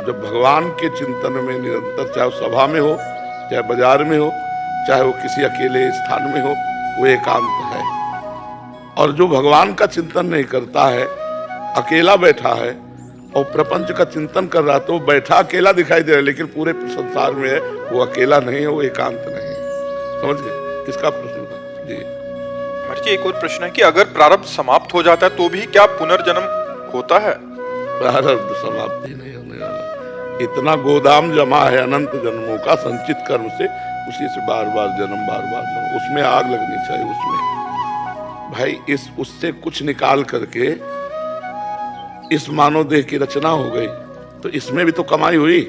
जब भगवान के चिंतन में निरंतर, चाहे वो सभा में हो, चाहे बाजार में हो, चाहे वो किसी अकेले स्थान में हो, वो एकांत है। और जो भगवान का चिंतन नहीं करता है, अकेला बैठा है और प्रपंच का चिंतन कर रहा, तो वो बैठा अकेला दिखाई दे रहा है, लेकिन पूरे संसार में है, वो अकेला नहीं है, वो एकांत नहीं है। समझ गए? किसका प्रश्न था जी? महाराज जी, एक और प्रश्न है कि अगर प्रारब्ध समाप्त हो जाता है तो भी क्या पुनर्जन्म होता है? प्रारब्ध समाप्ति नहीं होने वाला। इतना गोदाम जमा है अनंत जन्मों का संचित कर्म से, उसी से बार बार जन्म, बार बार जन्म। उसमें आग लगनी चाहिए। उसमें भाई उससे कुछ निकाल करके इस मानव देह की रचना हो गई, तो इसमें भी तो कमाई हुई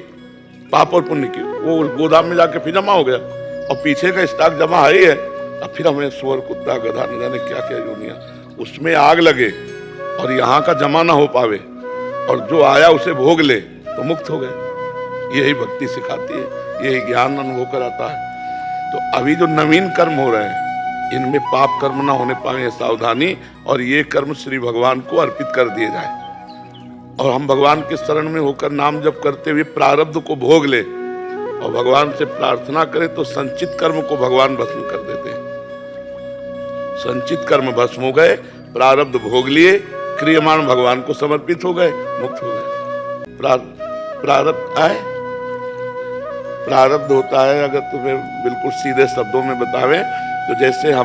पाप और पुण्य की। वो गोदाम में जाके फिर जमा हो गया, और पीछे का स्टॉक जमा है ही है। अब फिर हमें सुअर, कुत्ता, गधा, न जाने क्या क्या योनिया, उसमें आग लगे और यहाँ का जमा ना हो पावे, और जो आया उसे भोग ले, तो मुक्त हो गए। यही भक्ति सिखाती है, यही ज्ञान अनुभव कराता है। तो अभी जो नवीन कर्म हो रहे हैं, इनमें पाप कर्म ना होने पाए, सावधानी। और ये कर्म श्री भगवान को अर्पित कर दिए जाए, और हम भगवान के शरण में होकर नाम जप करते हुए प्रारब्ध को भोग ले, और भगवान से प्रार्थना करें, तो संचित कर्म को भगवान भस्म कर देते हैं। संचित कर्म भस्म हो गए, प्रारब्ध भोग लिए, क्रियमान भगवान को समर्पित हो गए, मुक्त हो गए। प्रारब्ध आए, प्रारब्ध होता है, अगर तुम्हें बिल्कुल सीधे शब्दों में बतावें तो जैसे हम